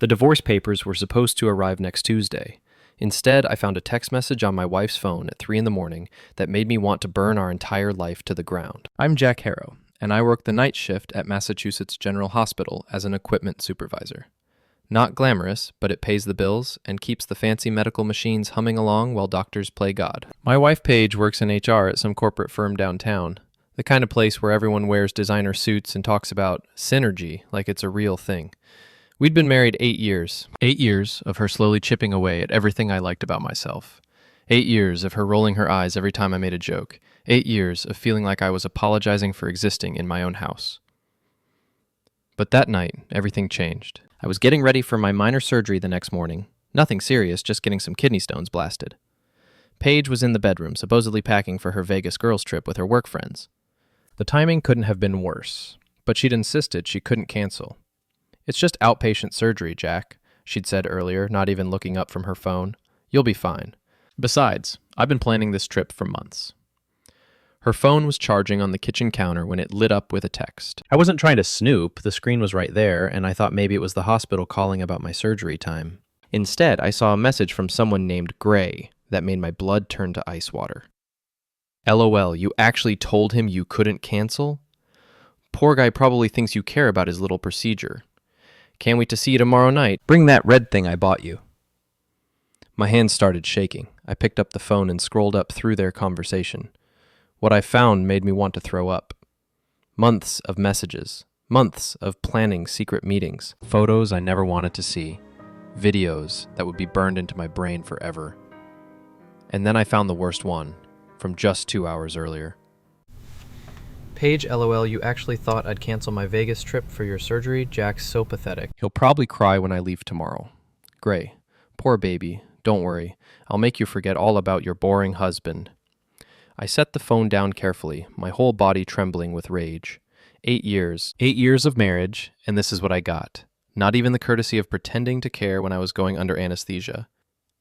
The divorce papers were supposed to arrive next Tuesday. Instead, I found a text message on my wife's phone at 3 in the morning that made me want to burn our entire life to the ground. I'm Jack Harrow, and I work the night shift at Massachusetts General Hospital as an equipment supervisor. Not glamorous, but it pays the bills and keeps the fancy medical machines humming along while doctors play God. My wife Paige works in HR at some corporate firm downtown, the kind of place where everyone wears designer suits and talks about synergy like it's a real thing. We'd been married 8 years. 8 years of her slowly chipping away at everything I liked about myself. 8 years of her rolling her eyes every time I made a joke. 8 years of feeling like I was apologizing for existing in my own house. But that night, everything changed. I was getting ready for my minor surgery the next morning. Nothing serious, just getting some kidney stones blasted. Paige was in the bedroom, supposedly packing for her Vegas girls trip with her work friends. The timing couldn't have been worse, but she'd insisted she couldn't cancel. "It's just outpatient surgery, Jack," she'd said earlier, not even looking up from her phone. "You'll be fine. Besides, I've been planning this trip for months." Her phone was charging on the kitchen counter when it lit up with a text. I wasn't trying to snoop, the screen was right there, and I thought maybe it was the hospital calling about my surgery time. Instead, I saw a message from someone named Gray that made my blood turn to ice water. "LOL, you actually told him you couldn't cancel? Poor guy probably thinks you care about his little procedure. Can't wait to see you tomorrow night. Bring that red thing I bought you." My hands started shaking. I picked up the phone and scrolled up through their conversation. What I found made me want to throw up. Months of messages. Months of planning secret meetings. Photos I never wanted to see. Videos that would be burned into my brain forever. And then I found the worst one, from just 2 hours earlier. "Paige, LOL, you actually thought I'd cancel my Vegas trip for your surgery? Jack's so pathetic. He'll probably cry when I leave tomorrow. Gray, poor baby, don't worry. I'll make you forget all about your boring husband." I set the phone down carefully, my whole body trembling with rage. 8 years. 8 years of marriage, and this is what I got. Not even the courtesy of pretending to care when I was going under anesthesia.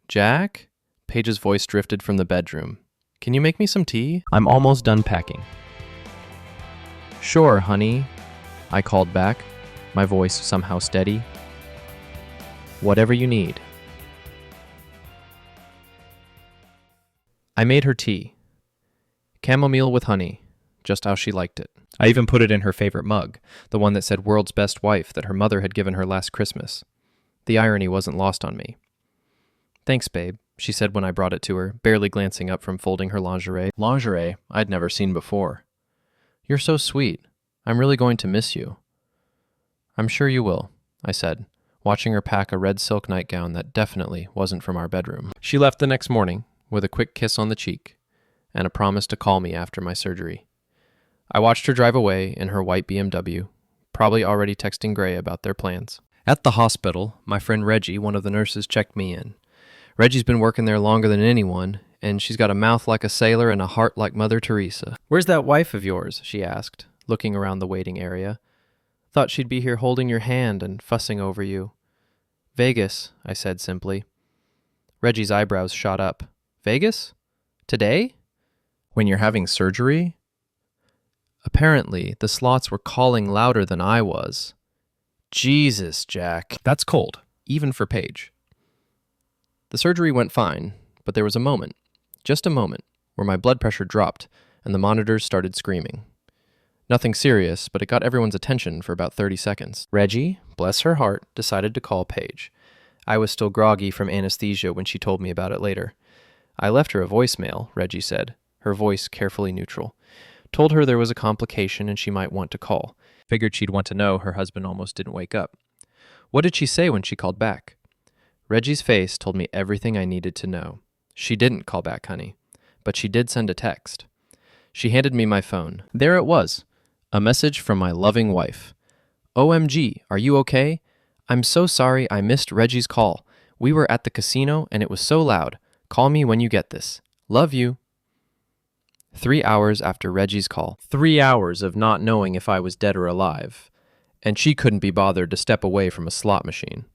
"Jack?" Paige's voice drifted from the bedroom. "Can you make me some tea? I'm almost done packing." "Sure, honey," I called back, my voice somehow steady. "Whatever you need." I made her tea. Chamomile with honey, just how she liked it. I even put it in her favorite mug, the one that said "World's Best Wife" that her mother had given her last Christmas. The irony wasn't lost on me. "Thanks, babe," she said when I brought it to her, barely glancing up from folding her lingerie. Lingerie I'd never seen before. "You're so sweet. I'm really going to miss you." "I'm sure you will," I said, watching her pack a red silk nightgown that definitely wasn't from our bedroom. She left the next morning, with a quick kiss on the cheek, and a promise to call me after my surgery. I watched her drive away in her white BMW, probably already texting Gray about their plans. At the hospital, my friend Reggie, one of the nurses, checked me in. Reggie's been working there longer than anyone, and she's got a mouth like a sailor and a heart like Mother Teresa. "Where's that wife of yours?" she asked, looking around the waiting area. "Thought she'd be here holding your hand and fussing over you." "Vegas," I said simply. Reggie's eyebrows shot up. "Vegas? Today? When you're having surgery?" Apparently, the slots were calling louder than I was. Jesus, Jack. That's cold, even for Paige. The surgery went fine, but there was a moment, just a moment, where my blood pressure dropped and the monitors started screaming. Nothing serious, but it got everyone's attention for about 30 seconds. Reggie, bless her heart, decided to call Paige. I was still groggy from anesthesia when she told me about it later. "I left her a voicemail," Reggie said, her voice carefully neutral. "Told her there was a complication and she might want to call. Figured she'd want to know her husband almost didn't wake up." "What did she say when she called back?" Reggie's face told me everything I needed to know. She didn't call back, honey, but she did send a text. She handed me my phone. There it was, a message from my loving wife. "OMG, are you okay? I'm so sorry I missed Reggie's call. We were at the casino and it was so loud. Call me when you get this. Love you." 3 hours after Reggie's call. 3 hours of not knowing if I was dead or alive. And she couldn't be bothered to step away from a slot machine.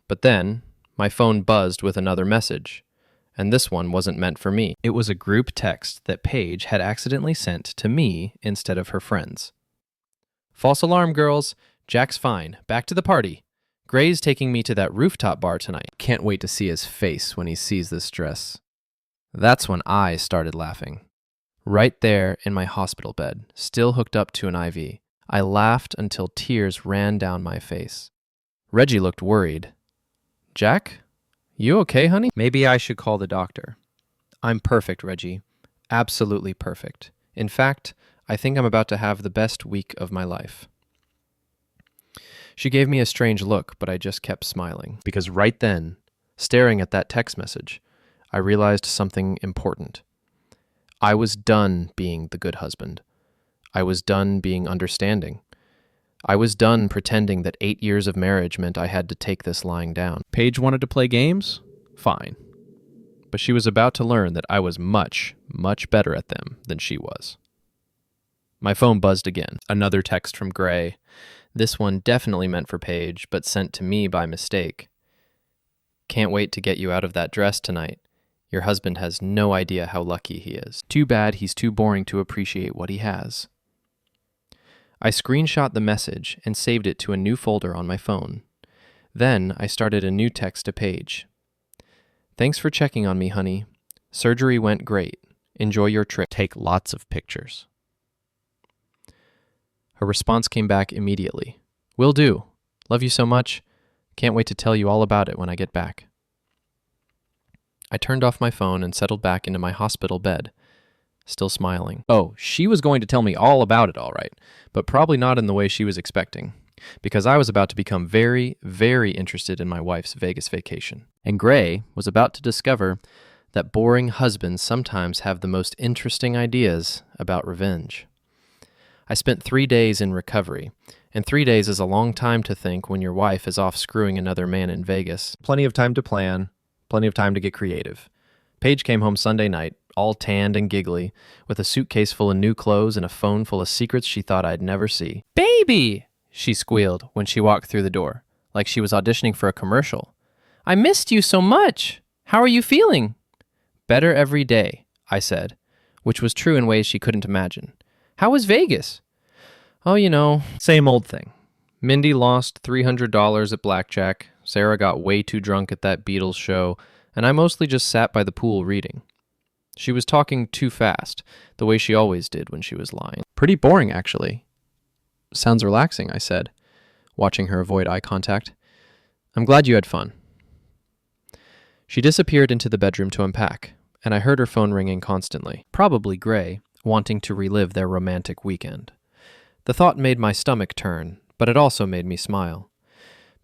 But then, my phone buzzed with another message. And this one wasn't meant for me. It was a group text that Paige had accidentally sent to me instead of her friends. "False alarm, girls. Jack's fine. Back to the party. Gray's taking me to that rooftop bar tonight. Can't wait to see his face when he sees this dress. That's when I started laughing. Right there in my hospital bed, still hooked up to an IV. I laughed until tears ran down my face. Reggie looked worried. Jack? You okay, honey? Maybe I should call the doctor. I'm perfect, Reggie. Absolutely perfect. In fact, I think I'm about to have the best week of my life. She gave me a strange look, but I just kept smiling. Because right then, staring at that text message, I realized something important. I was done being the good husband. I was done being understanding. I was done pretending that 8 years of marriage meant I had to take this lying down. Paige wanted to play games? Fine. But she was about to learn that I was much, much better at them than she was. My phone buzzed again. Another text from Gray. This one definitely meant for Paige, but sent to me by mistake. Can't wait to get you out of that dress tonight. Your husband has no idea how lucky he is. Too bad he's too boring to appreciate what he has. I screenshot the message and saved it to a new folder on my phone. Then I started a new text to Paige. Thanks for checking on me, honey. Surgery went great. Enjoy your trip. Take lots of pictures. Her response came back immediately. Will do. Love you so much. Can't wait to tell you all about it when I get back. I turned off my phone and settled back into my hospital bed, still smiling. Oh, she was going to tell me all about it, all right, but probably not in the way she was expecting, because I was about to become very, very interested in my wife's Vegas vacation. And Gray was about to discover that boring husbands sometimes have the most interesting ideas about revenge. I spent 3 days in recovery, and 3 days is a long time to think when your wife is off screwing another man in Vegas. Plenty of time to plan, plenty of time to get creative. Paige came home Sunday night, all tanned and giggly, with a suitcase full of new clothes and a phone full of secrets she thought I'd never see. Baby! She squealed when she walked through the door, like she was auditioning for a commercial. I missed you so much. How are you feeling? Better every day, I said, which was true in ways she couldn't imagine. How was Vegas? Oh, you know, same old thing. Mindy lost $300 at blackjack, Sarah got way too drunk at that Beatles show, and I mostly just sat by the pool reading. She was talking too fast, the way she always did when she was lying. Pretty boring, actually. Sounds relaxing, I said, watching her avoid eye contact. I'm glad you had fun. She disappeared into the bedroom to unpack, and I heard her phone ringing constantly. Probably Gray, wanting to relive their romantic weekend. The thought made my stomach turn, but it also made me smile.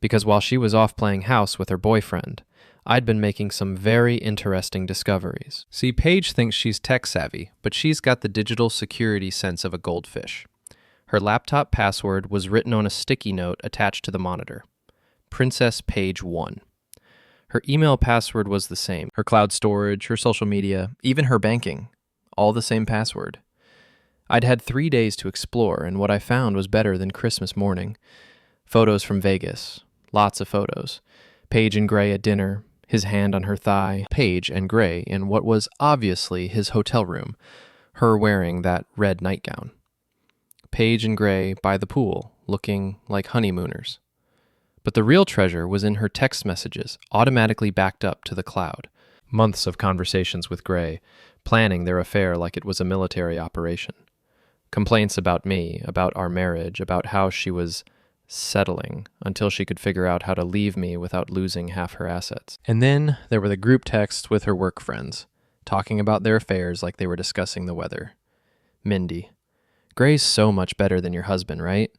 Because while she was off playing house with her boyfriend, I'd been making some very interesting discoveries. See, Paige thinks she's tech-savvy, but she's got the digital security sense of a goldfish. Her laptop password was written on a sticky note attached to the monitor. Princess Paige 1. Her email password was the same. Her cloud storage, her social media, even her banking. All the same password. I'd had 3 days to explore, and what I found was better than Christmas morning. Photos from Vegas. Lots of photos. Paige and Gray at dinner, his hand on her thigh. Paige and Gray in what was obviously his hotel room, her wearing that red nightgown. Paige and Gray by the pool, looking like honeymooners. But the real treasure was in her text messages, automatically backed up to the cloud. Months of conversations with Gray, planning their affair like it was a military operation. Complaints about me, about our marriage, about how she was settling until she could figure out how to leave me without losing half her assets. And then there were the group texts with her work friends, talking about their affairs like they were discussing the weather. Mindy. Gray's so much better than your husband, right?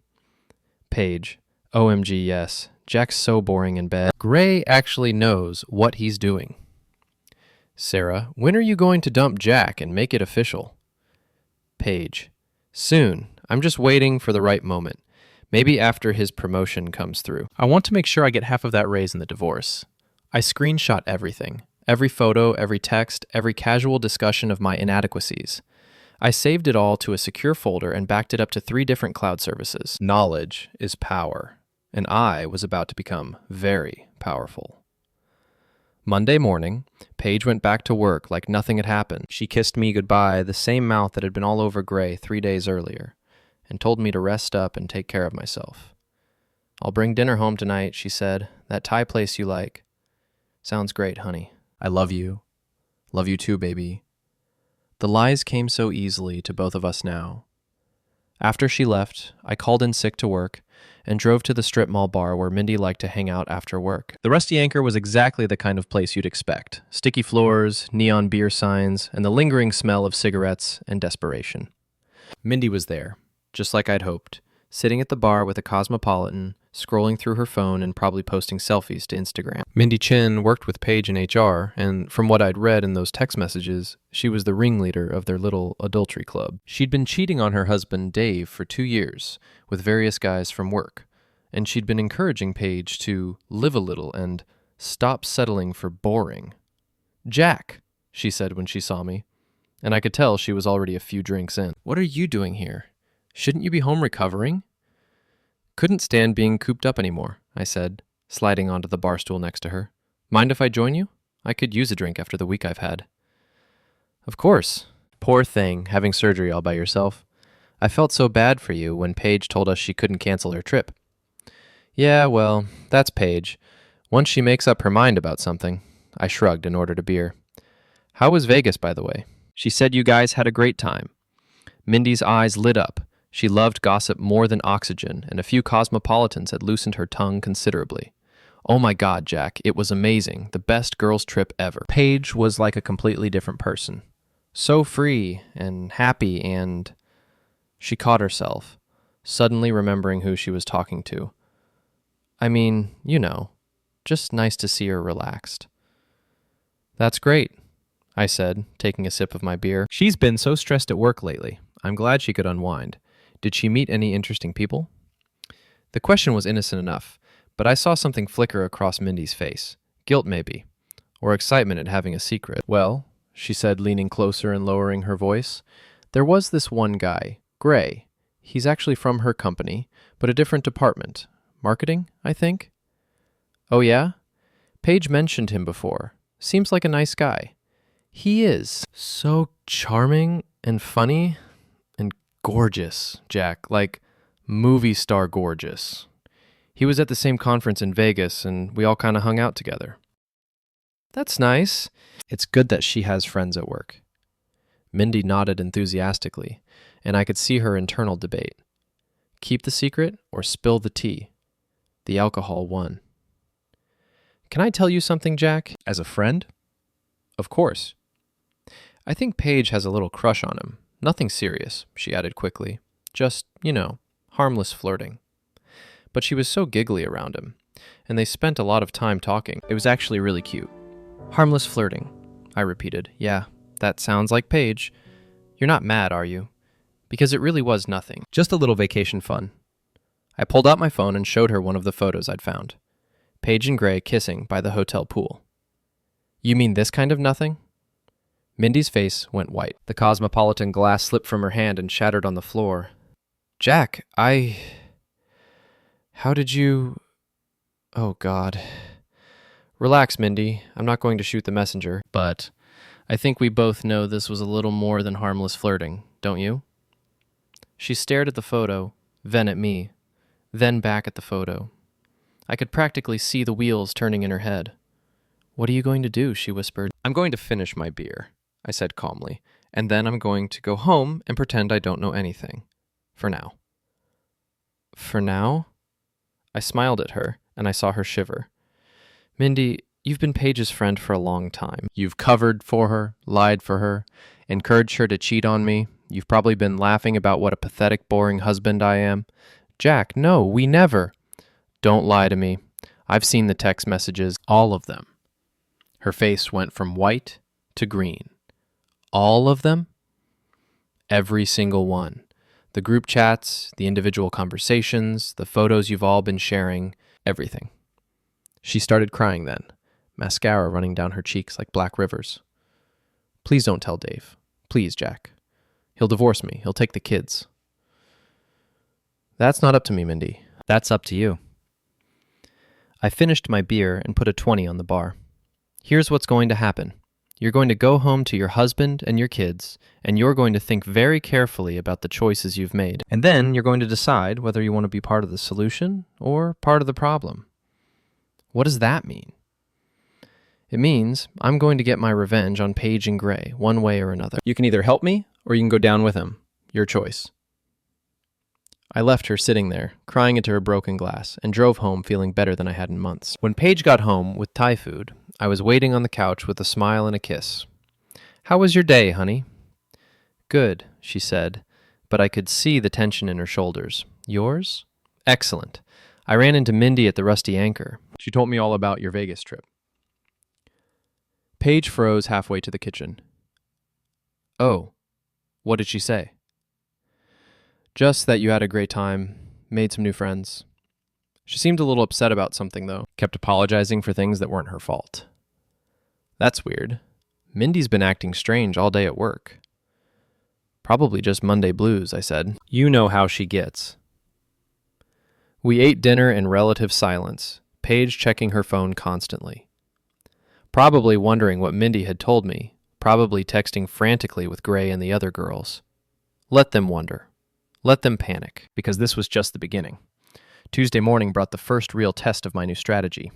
Paige. OMG, yes. Jack's so boring in bed. Gray actually knows what he's doing. Sarah. When are you going to dump Jack and make it official? Paige. Soon. I'm just waiting for the right moment. Maybe after his promotion comes through. I want to make sure I get half of that raise in the divorce. I screenshot everything. Every photo, every text, every casual discussion of my inadequacies. I saved it all to a secure folder and backed it up to 3 different cloud services. Knowledge is power, and I was about to become very powerful. Monday morning, Paige went back to work like nothing had happened. She kissed me goodbye, the same mouth that had been all over Gray 3 days earlier, and told me to rest up and take care of myself. I'll bring dinner home tonight, she said. That Thai place you like. Sounds great, honey. I love you. Love you too, baby. The lies came so easily to both of us now. After she left, I called in sick to work and drove to the strip mall bar where Mindy liked to hang out after work. The Rusty Anchor was exactly the kind of place you'd expect. Sticky floors, neon beer signs, and the lingering smell of cigarettes and desperation. Mindy was there, just like I'd hoped, sitting at the bar with a Cosmopolitan, scrolling through her phone and probably posting selfies to Instagram. Mindy Chin worked with Paige in HR, and from what I'd read in those text messages, she was the ringleader of their little adultery club. She'd been cheating on her husband, Dave, for 2 years, with various guys from work, and she'd been encouraging Paige to live a little and stop settling for boring. "Jack," she said when she saw me, and I could tell she was already a few drinks in. "What are you doing here? Shouldn't you be home recovering?" "Couldn't stand being cooped up anymore," I said, sliding onto the bar stool next to her. "Mind if I join you? I could use a drink after the week I've had." "Of course. Poor thing, having surgery all by yourself. I felt so bad for you when Paige told us she couldn't cancel her trip." "Yeah, well, that's Paige. Once she makes up her mind about something." I shrugged and ordered a beer. "How was Vegas, by the way?" "She said you guys had a great time." Mindy's eyes lit up. She loved gossip more than oxygen, and a few Cosmopolitans had loosened her tongue considerably. "Oh my God, Jack, it was amazing. The best girls' trip ever." Paige was like a completely different person. So free and happy and... She caught herself, suddenly remembering who she was talking to. I mean, you know, just nice to see her relaxed. "That's great," I said, taking a sip of my beer. "She's been so stressed at work lately. I'm glad she could unwind. Did she meet any interesting people?" The question was innocent enough, but I saw something flicker across Mindy's face. Guilt, maybe, or excitement at having a secret. "Well," she said, leaning closer and lowering her voice, "there was this one guy, Gray. He's actually from her company, but a different department. Marketing, I think?" "Oh yeah? Paige mentioned him before. Seems like a nice guy." "He is. So charming and funny and gorgeous, Jack. Like movie star gorgeous. He was at the same conference in Vegas, and we all kind of hung out together." "That's nice. It's good that she has friends at work." Mindy nodded enthusiastically, and I could see her internal debate. Keep the secret or spill the tea? The alcohol won. "Can I tell you something, Jack? As a friend?" "Of course." "I think Paige has a little crush on him. Nothing serious," she added quickly. "Just, harmless flirting." But she was so giggly around him, and they spent a lot of time talking. It was actually really cute. "Harmless flirting," I repeated. "Yeah, that sounds like Paige. You're not mad, are you?" Because it really was nothing. Just a little vacation fun. I pulled out my phone and showed her one of the photos I'd found. Paige and Gray kissing by the hotel pool. "You mean this kind of nothing?" Mindy's face went white. The Cosmopolitan glass slipped from her hand and shattered on the floor. "Jack, How did you... Oh, God. Relax, Mindy. I'm not going to shoot the messenger, but I think we both know this was a little more than harmless flirting, don't you?" She stared at the photo, then at me, then back at the photo. I could practically see the wheels turning in her head. "What are you going to do?" she whispered. "I'm going to finish my beer," I said calmly, "and then I'm going to go home and pretend I don't know anything. For now." "For now?" I smiled at her, and I saw her shiver. "Mindy, you've been Paige's friend for a long time. You've covered for her, lied for her, encouraged her to cheat on me. You've probably been laughing about what a pathetic, boring husband I am. Jack, no, we never." "Don't lie to me. I've seen the text messages, all of them." Her face went from white to green. "All of them?" "Every single one. The group chats, the individual conversations, the photos you've all been sharing, everything." She started crying then, mascara running down her cheeks like black rivers. "Please don't tell Dave. Please, Jack. He'll divorce me. He'll take the kids." "That's not up to me, Mindy. That's up to you." I finished my beer and put a 20 on the bar. "Here's what's going to happen. You're going to go home to your husband and your kids, and you're going to think very carefully about the choices you've made. And then you're going to decide whether you want to be part of the solution or part of the problem. What does that mean? It means I'm going to get my revenge on Paige and Gray, one way or another. You can either help me, or you can go down with him. Your choice. I left her sitting there, crying into her broken glass, and drove home feeling better than I had in months. When Paige got home with Thai food, I was waiting on the couch with a smile and a kiss. "How was your day, honey?" "Good," she said, but I could see the tension in her shoulders. "Yours?" "Excellent. I ran into Mindy at the Rusty Anchor. She told me all about your Vegas trip." Paige froze halfway to the kitchen. "Oh, what did she say?" "Just that you had a great time, made some new friends." She seemed a little upset about something, though. Kept apologizing for things that weren't her fault. That's weird. Mindy's been acting strange all day at work. "Probably just Monday blues," I said. "You know how she gets." We ate dinner in relative silence, Paige checking her phone constantly. Probably wondering what Mindy had told me, probably texting frantically with Gray and the other girls. Let them wonder. Let them panic, because this was just the beginning. Tuesday morning brought the first real test of my new strategy.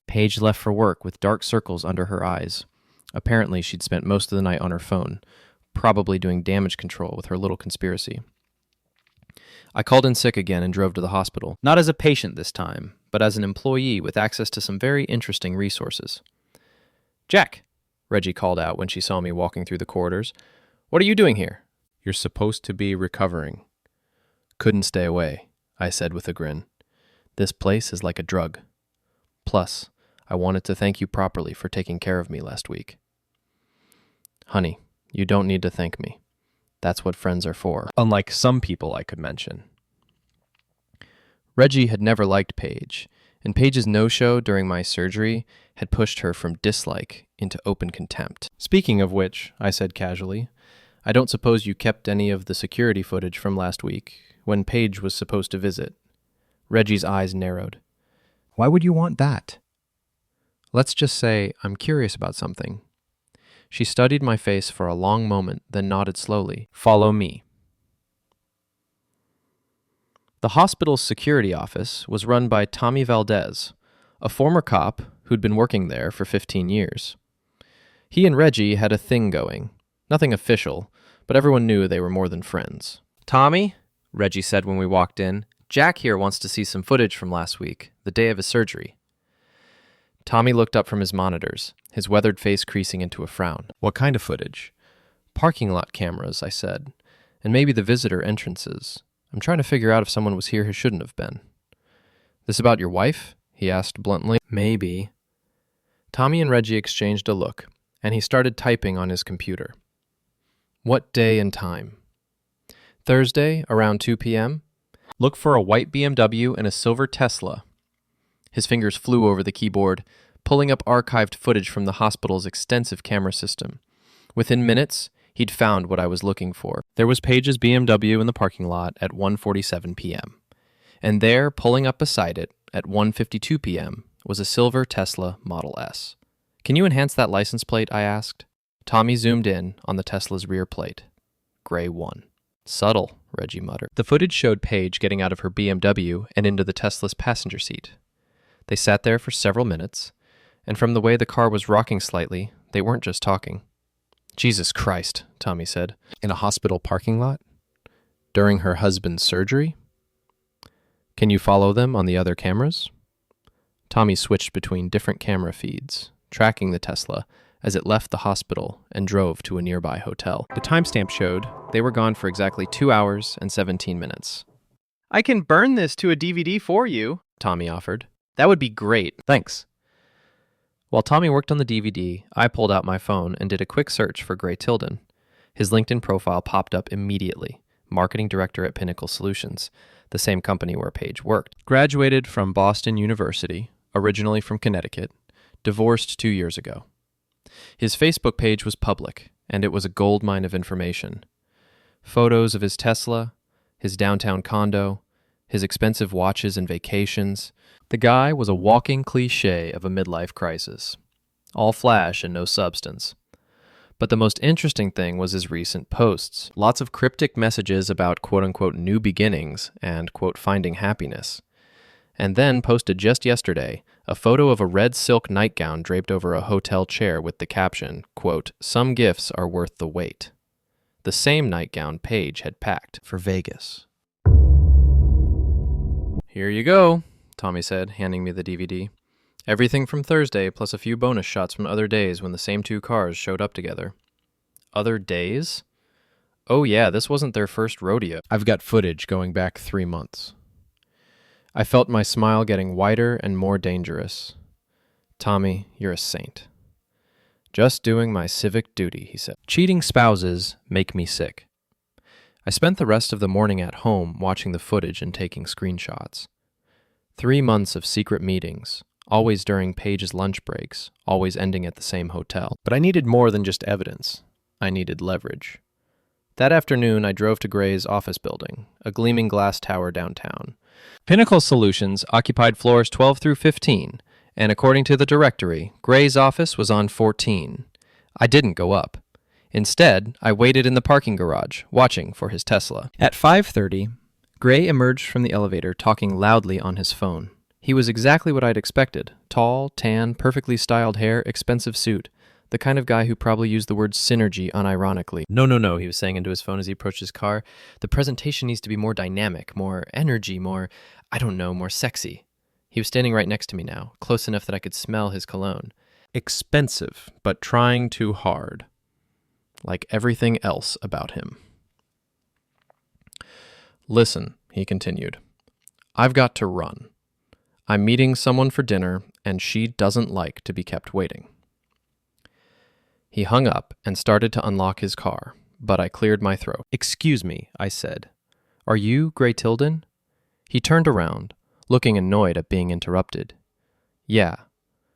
Paige left for work with dark circles under her eyes. Apparently, she'd spent most of the night on her phone, probably doing damage control with her little conspiracy. I called in sick again and drove to the hospital, not as a patient this time, but as an employee with access to some very interesting resources. "Jack," Reggie called out when she saw me walking through the corridors. "What are you doing here?" "You're supposed to be recovering." "Couldn't stay away," I said with a grin. "This place is like a drug. Plus, I wanted to thank you properly for taking care of me last week." "Honey, you don't need to thank me. That's what friends are for, unlike some people I could mention." Reggie had never liked Paige, and Paige's no-show during my surgery had pushed her from dislike into open contempt. "Speaking of which," I said casually, "I don't suppose you kept any of the security footage from last week, when Paige was supposed to visit." Reggie's eyes narrowed. "Why would you want that?" "Let's just say I'm curious about something." She studied my face for a long moment, then nodded slowly. "Follow me." The hospital's security office was run by Tommy Valdez, a former cop who'd been working there for 15 years. He and Reggie had a thing going. Nothing official, but everyone knew they were more than friends. "Tommy," Reggie said when we walked in, "Jack here wants to see some footage from last week, the day of his surgery." Tommy looked up from his monitors, his weathered face creasing into a frown. "What kind of footage?" "Parking lot cameras," I said, "and maybe the visitor entrances. I'm trying to figure out if someone was here who shouldn't have been." "This about your wife?" he asked bluntly. "Maybe." Tommy and Reggie exchanged a look, and he started typing on his computer. "What day and time?" "Thursday, around 2 p.m. Look for a white BMW and a silver Tesla." His fingers flew over the keyboard, pulling up archived footage from the hospital's extensive camera system. Within minutes, he'd found what I was looking for. There was Paige's BMW in the parking lot at 1:47 p.m. And there, pulling up beside it, at 1:52 p.m., was a silver Tesla Model S. "Can you enhance that license plate?" I asked. Tommy zoomed in on the Tesla's rear plate. Gray 1. "Subtle," Reggie muttered. The footage showed Paige getting out of her BMW and into the Tesla's passenger seat. They sat there for several minutes, and from the way the car was rocking slightly, they weren't just talking. "Jesus Christ," Tommy said. "In a hospital parking lot? During her husband's surgery? Can you follow them on the other cameras?" Tommy switched between different camera feeds, tracking the Tesla as it left the hospital and drove to a nearby hotel. The timestamp showed they were gone for exactly 2 hours and 17 minutes. "I can burn this to a DVD for you," Tommy offered. "That would be great. Thanks." While Tommy worked on the DVD, I pulled out my phone and did a quick search for Gray Tilden. His LinkedIn profile popped up immediately. Marketing Director at Pinnacle Solutions, the same company where Paige worked. Graduated from Boston University, originally from Connecticut, divorced 2 years ago. His Facebook page was public, and it was a goldmine of information. Photos of his Tesla, his downtown condo, his expensive watches and vacations. The guy was a walking cliché of a midlife crisis. All flash and no substance. But the most interesting thing was his recent posts. Lots of cryptic messages about quote-unquote new beginnings and quote finding happiness. And then posted just yesterday a photo of a red silk nightgown draped over a hotel chair with the caption, quote, "Some gifts are worth the wait." The same nightgown Paige had packed for Vegas. "Here you go," Tommy said, handing me the DVD. "Everything from Thursday, plus a few bonus shots from other days when the same two cars showed up together." Other days? Oh yeah, this wasn't their first rodeo. I've got footage going back 3 months. I felt my smile getting wider and more dangerous. "Tommy, you're a saint." "Just doing my civic duty," he said. Cheating spouses make me sick. I spent the rest of the morning at home watching the footage and taking screenshots. 3 months of secret meetings, always during Paige's lunch breaks, always ending at the same hotel. But I needed more than just evidence. I needed leverage. That afternoon, I drove to Gray's office building, a gleaming glass tower downtown. Pinnacle Solutions occupied floors 12 through 15, and according to the directory, Gray's office was on 14. I didn't go up. Instead, I waited in the parking garage, watching for his Tesla. At 5:30, Gray emerged from the elevator, talking loudly on his phone. He was exactly what I'd expected. Tall, tan, perfectly styled hair, expensive suit. The kind of guy who probably used the word synergy unironically. No, he was saying into his phone as he approached his car. The presentation needs to be more dynamic, more energy, more sexy. He was standing right next to me now, close enough that I could smell his cologne. Expensive, but trying too hard. Like everything else about him. "Listen," he continued. "I've got to run. I'm meeting someone for dinner, and she doesn't like to be kept waiting." He hung up and started to unlock his car, but I cleared my throat. "Excuse me," I said. "Are you Gray Tilden?" He turned around, looking annoyed at being interrupted. "Yeah.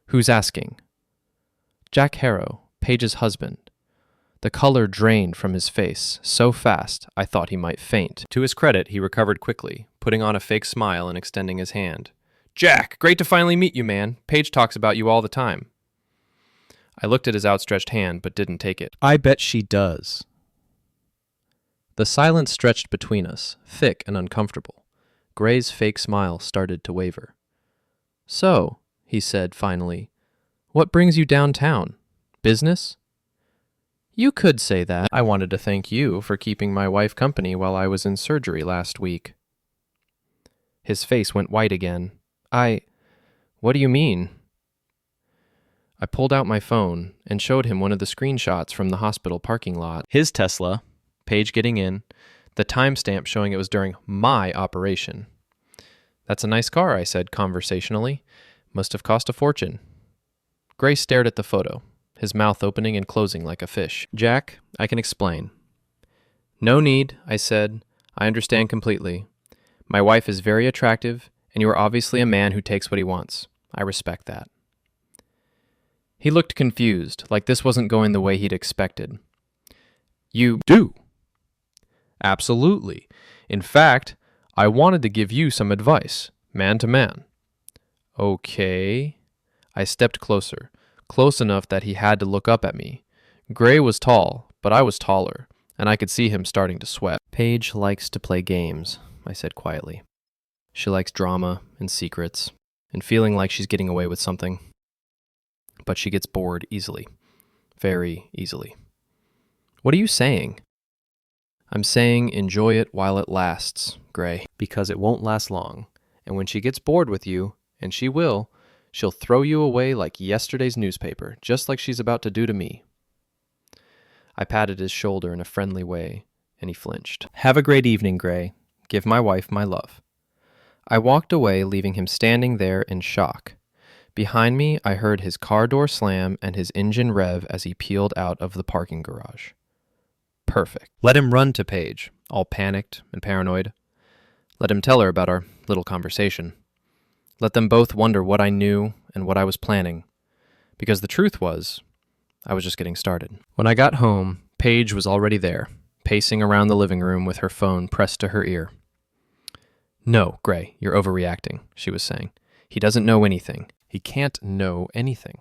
Who's asking?" "Jack Harrow, Paige's husband." The color drained from his face so fast I thought he might faint. To his credit, he recovered quickly, putting on a fake smile and extending his hand. "Jack, great to finally meet you, man. Paige talks about you all the time." I looked at his outstretched hand, but didn't take it. "I bet she does." The silence stretched between us, thick and uncomfortable. Gray's fake smile started to waver. "So," he said finally, "what brings you downtown? Business?" "You could say that. I wanted to thank you for keeping my wife company while I was in surgery last week." His face went white again. What do you mean?" I pulled out my phone and showed him one of the screenshots from the hospital parking lot. His Tesla, Paige getting in, the timestamp showing it was during my operation. "That's a nice car," I said conversationally. "Must have cost a fortune." Gray stared at the photo, his mouth opening and closing like a fish. "Jack, I can explain." "No need," I said. "I understand completely. My wife is very attractive, and you are obviously a man who takes what he wants. I respect that." He looked confused, like this wasn't going the way he'd expected. "You do?" "Absolutely. In fact, I wanted to give you some advice, man to man." "Okay." I stepped closer, close enough that he had to look up at me. Gray was tall, but I was taller, and I could see him starting to sweat. "Paige likes to play games," I said quietly. "She likes drama and secrets, and feeling like she's getting away with something. But she gets bored easily. Very easily." "What are you saying?" "I'm saying enjoy it while it lasts, Gray, because it won't last long. And when she gets bored with you, and she will, she'll throw you away like yesterday's newspaper, just like she's about to do to me." I patted his shoulder in a friendly way, and he flinched. "Have a great evening, Gray. Give my wife my love." I walked away, leaving him standing there in shock. Behind me, I heard his car door slam and his engine rev as he peeled out of the parking garage. Perfect. Let him run to Paige, all panicked and paranoid. Let him tell her about our little conversation. Let them both wonder what I knew and what I was planning. Because the truth was, I was just getting started. When I got home, Paige was already there, pacing around the living room with her phone pressed to her ear. "No, Gray, you're overreacting," she was saying. "He doesn't know anything. He can't know anything."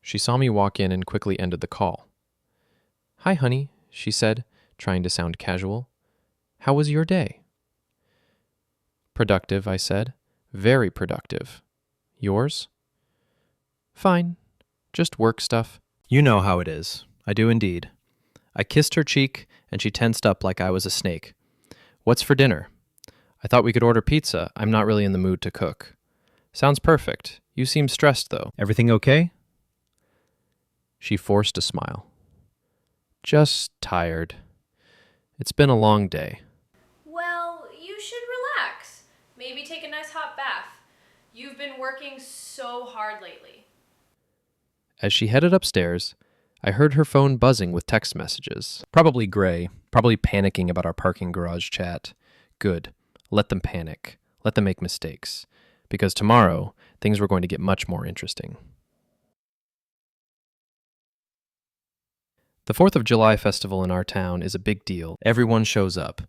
She saw me walk in and quickly ended the call. "Hi, honey," she said, trying to sound casual. "How was your day?" "Productive," I said. "Very productive. Yours?" "Fine. Just work stuff." "You know how it is." "I do indeed." I kissed her cheek, and she tensed up like I was a snake. "What's for dinner?" "I thought we could order pizza. I'm not really in the mood to cook." "Sounds perfect. You seem stressed, though. Everything okay?" She forced a smile. "Just tired. It's been a long day." Well, you should relax. Maybe take a nice hot bath. You've been working so hard lately. As she headed upstairs, I heard her phone buzzing with text messages. Probably Gray, probably panicking about our parking garage chat. Good. Let them panic. Let them make mistakes. Because tomorrow, things were going to get much more interesting. The 4th of July festival in our town is a big deal. Everyone shows up.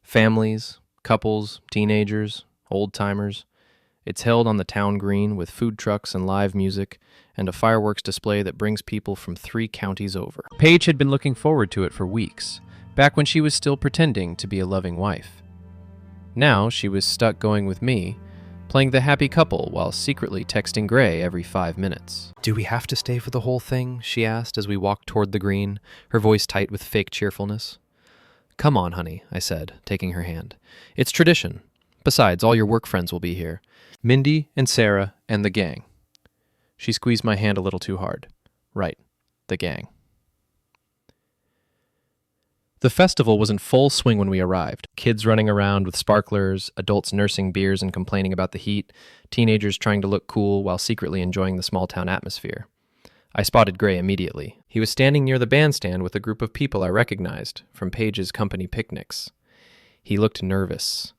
Families, couples, teenagers, old-timers. It's held on the town green with food trucks and live music and a fireworks display that brings people from 3 counties over. Paige had been looking forward to it for weeks, back when she was still pretending to be a loving wife. Now she was stuck going with me, playing the happy couple while secretly texting Gray every 5 minutes. "Do we have to stay for the whole thing?" she asked as we walked toward the green, her voice tight with fake cheerfulness. "Come on, honey," I said, taking her hand. "It's tradition. Besides, all your work friends will be here. Mindy and Sarah and the gang." She squeezed my hand a little too hard. Right, the gang. The festival was in full swing when we arrived. Kids running around with sparklers, adults nursing beers and complaining about the heat, teenagers trying to look cool while secretly enjoying the small-town atmosphere. I spotted Gray immediately. He was standing near the bandstand with a group of people I recognized from Paige's company picnics. He looked nervous,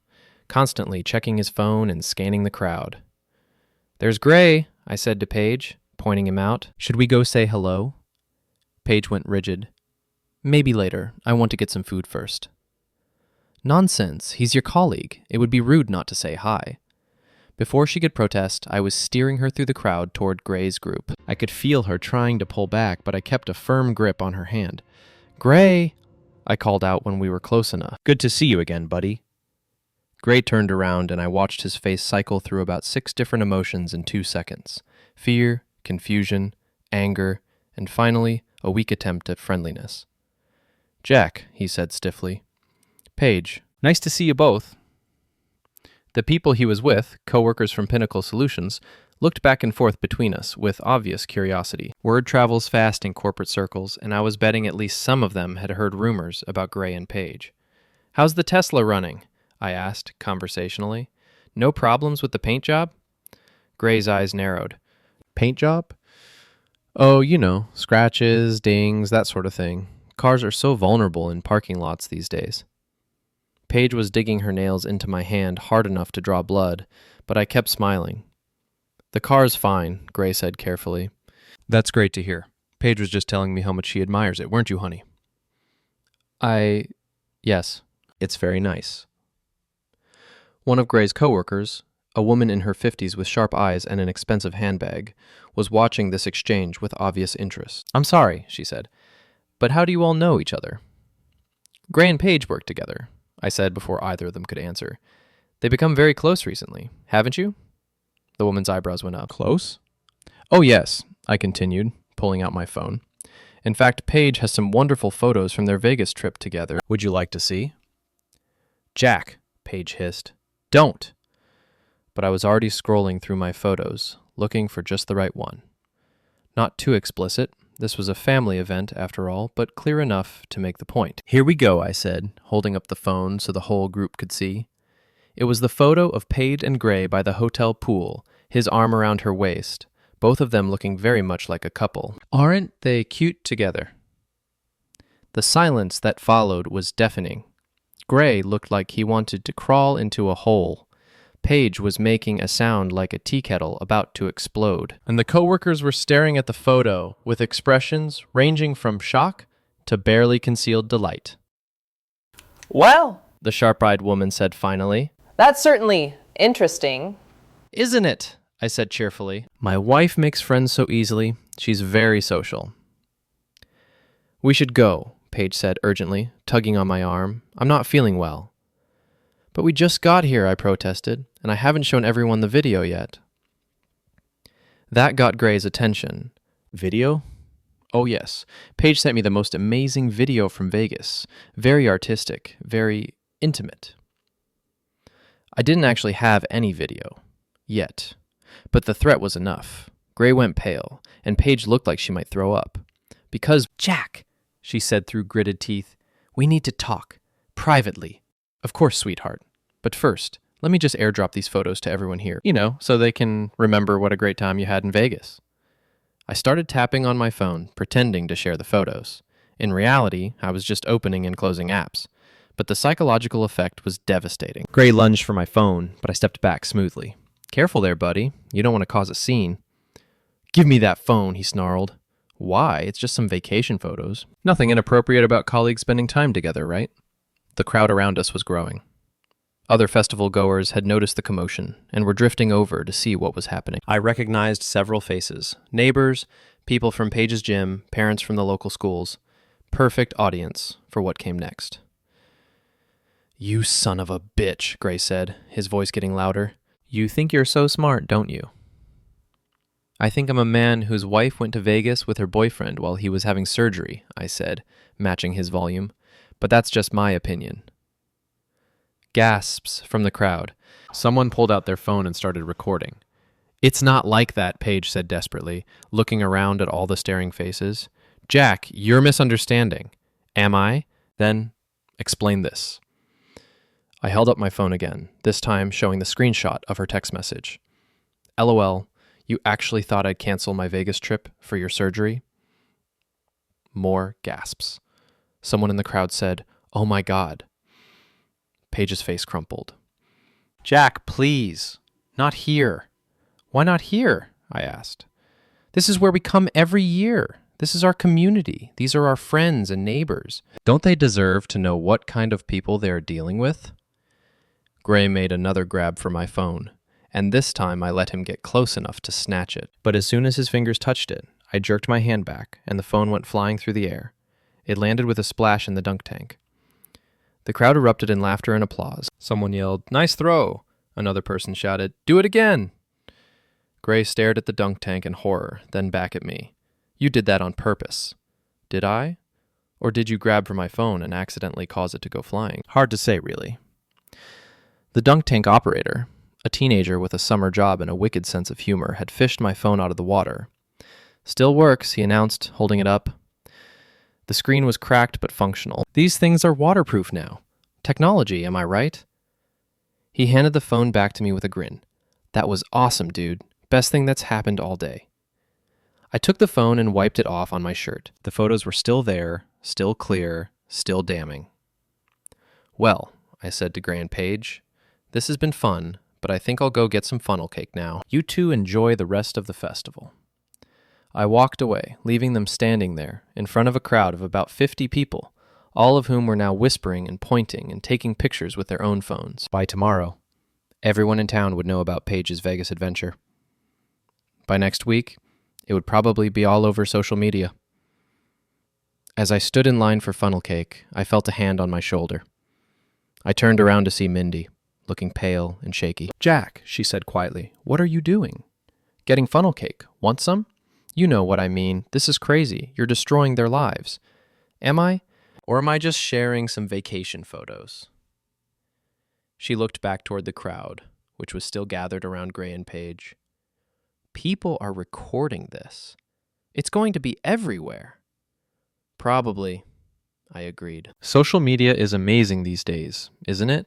constantly checking his phone and scanning the crowd. "There's Gray," I said to Paige, pointing him out. "Should we go say hello?" Paige went rigid. "Maybe later. I want to get some food first." "Nonsense. He's your colleague. It would be rude not to say hi." Before she could protest, I was steering her through the crowd toward Gray's group. I could feel her trying to pull back, but I kept a firm grip on her hand. "Gray!" I called out when we were close enough. "Good to see you again, buddy." Gray turned around, and I watched his face cycle through about 6 different emotions in 2 seconds. Fear, confusion, anger, and finally, a weak attempt at friendliness. "Jack," he said stiffly. "Paige, nice to see you both." The people he was with, coworkers from Pinnacle Solutions, looked back and forth between us with obvious curiosity. Word travels fast in corporate circles, and I was betting at least some of them had heard rumors about Gray and Paige. "How's the Tesla running?" I asked, conversationally. "No problems with the paint job?" Gray's eyes narrowed. "Paint job? Oh, you know, scratches, dings, that sort of thing. Cars are so vulnerable in parking lots these days." Paige was digging her nails into my hand hard enough to draw blood, but I kept smiling. "The car's fine," Gray said carefully. "That's great to hear. Paige was just telling me how much she admires it, weren't you, honey?" Yes. It's very nice." One of Gray's coworkers, a woman in her 50s with sharp eyes and an expensive handbag, was watching this exchange with obvious interest. "I'm sorry," she said, "but how do you all know each other?" "Gray and Paige work together," I said before either of them could answer. "They've become very close recently, haven't you?" The woman's eyebrows went up. "Close?" "Oh, yes," I continued, pulling out my phone. "In fact, Paige has some wonderful photos from their Vegas trip together. Would you like to see?" "Jack," Paige hissed. "Don't!" But I was already scrolling through my photos, looking for just the right one. Not too explicit. This was a family event, after all, but clear enough to make the point. "Here we go," I said, holding up the phone so the whole group could see. It was the photo of Paige and Gray by the hotel pool, his arm around her waist, both of them looking very much like a couple. "Aren't they cute together?" The silence that followed was deafening. Gray looked like he wanted to crawl into a hole. Paige was making a sound like a tea kettle about to explode. And the coworkers were staring at the photo with expressions ranging from shock to barely concealed delight. "Well, The sharp-eyed woman said finally. that's certainly interesting." "Isn't it?" I said cheerfully. My wife makes friends so easily. She's very social. We should go, Paige said urgently, tugging on my arm. I'm not feeling well. But we just got here, I protested, and I haven't shown everyone the video yet. That got Gray's attention. Video? Oh yes, Paige sent me the most amazing video from Vegas. Very artistic, very intimate. I didn't actually have any video. Yet. But the threat was enough. Gray went pale, and Paige looked like she might throw up. Because, Jack, she said through gritted teeth, we need to talk. Privately. Of course, sweetheart. But first, let me just airdrop these photos to everyone here. So they can remember what a great time you had in Vegas. I started tapping on my phone, pretending to share the photos. In reality, I was just opening and closing apps. But the psychological effect was devastating. Gray lunged for my phone, but I stepped back smoothly. Careful there, buddy. You don't want to cause a scene. Give me that phone, he snarled. Why? It's just some vacation photos. Nothing inappropriate about colleagues spending time together, right? The crowd around us was growing. Other festival goers had noticed the commotion and were drifting over to see what was happening. I recognized several faces. Neighbors, people from Paige's gym, parents from the local schools. Perfect audience for what came next. You son of a bitch, Gray said, his voice getting louder. You think you're so smart, don't you? I think I'm a man whose wife went to Vegas with her boyfriend while he was having surgery, I said, matching his volume. But that's just my opinion. Gasps from the crowd. Someone pulled out their phone and started recording. It's not like that, Paige said desperately, looking around at all the staring faces. Jack, you're misunderstanding. Am I? Then explain this. I held up my phone again, this time showing the screenshot of her text message. LOL, you actually thought I'd cancel my Vegas trip for your surgery? More gasps. Someone in the crowd said, Oh my God. Paige's face crumpled. Jack, please. Not here. Why not here? I asked. This is where we come every year. This is our community. These are our friends and neighbors. Don't they deserve to know what kind of people they are dealing with? Gray made another grab for my phone, and this time I let him get close enough to snatch it. But as soon as his fingers touched it, I jerked my hand back, and the phone went flying through the air. It landed with a splash in the dunk tank. The crowd erupted in laughter and applause. Someone yelled, Nice throw! Another person shouted, Do it again! Gray stared at the dunk tank in horror, then back at me. You did that on purpose. Did I? Or did you grab for my phone and accidentally cause it to go flying? Hard to say, really. The dunk tank operator, a teenager with a summer job and a wicked sense of humor, had fished my phone out of the water. Still works, he announced, holding it up. The screen was cracked but functional. These things are waterproof now. Technology, am I right? He handed the phone back to me with a grin. That was awesome, dude. Best thing that's happened all day. I took the phone and wiped it off on my shirt. The photos were still there, still clear, still damning. Well, I said to Gray and Paige, this has been fun, but I think I'll go get some funnel cake now. You two enjoy the rest of the festival. I walked away, leaving them standing there, in front of a crowd of about 50 people, all of whom were now whispering and pointing and taking pictures with their own phones. By tomorrow, everyone in town would know about Paige's Vegas adventure. By next week, it would probably be all over social media. As I stood in line for funnel cake, I felt a hand on my shoulder. I turned around to see Mindy, looking pale and shaky. Jack, she said quietly, what are you doing? Getting funnel cake. Want some? You know what I mean. This is crazy. You're destroying their lives. Am I? Or am I just sharing some vacation photos? She looked back toward the crowd, which was still gathered around Gray and Paige. People are recording this. It's going to be everywhere. Probably, I agreed. Social media is amazing these days, isn't it?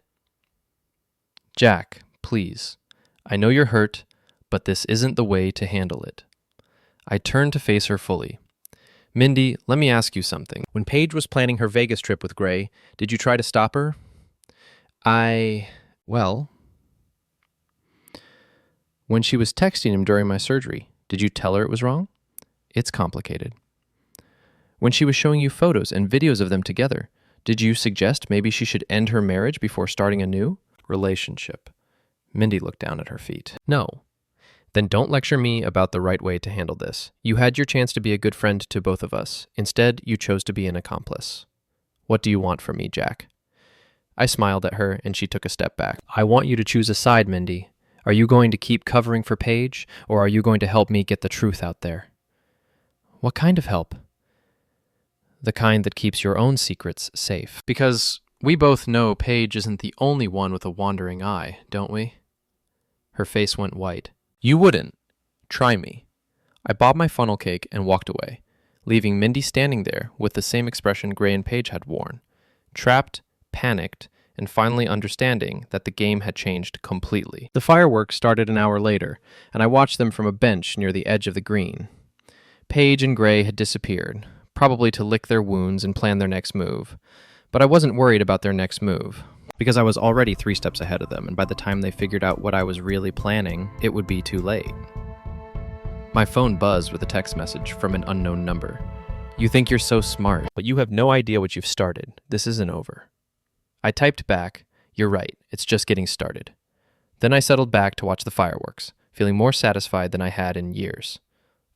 Jack, please. I know you're hurt, but this isn't the way to handle it. I turned to face her fully. Mindy, let me ask you something. When Paige was planning her Vegas trip with Gray, did you try to stop her? When she was texting him during my surgery, did you tell her it was wrong? It's complicated. When she was showing you photos and videos of them together, did you suggest maybe she should end her marriage before starting a new relationship? Mindy looked down at her feet. No. Then don't lecture me about the right way to handle this. You had your chance to be a good friend to both of us. Instead, you chose to be an accomplice. What do you want from me, Jack? I smiled at her, and she took a step back. I want you to choose a side, Mindy. Are you going to keep covering for Paige, or are you going to help me get the truth out there? What kind of help? The kind that keeps your own secrets safe. Because we both know Paige isn't the only one with a wandering eye, don't we? Her face went white. You wouldn't. Try me. I bobbed my funnel cake and walked away, leaving Mindy standing there with the same expression Gray and Paige had worn, trapped, panicked, and finally understanding that the game had changed completely. The fireworks started an hour later, and I watched them from a bench near the edge of the green. Paige and Gray had disappeared, probably to lick their wounds and plan their next move. But I wasn't worried about their next move, because I was already 3 steps ahead of them, and by the time they figured out what I was really planning, it would be too late. My phone buzzed with a text message from an unknown number. You think you're so smart, but you have no idea what you've started. This isn't over. I typed back, you're right, it's just getting started. Then I settled back to watch the fireworks, feeling more satisfied than I had in years.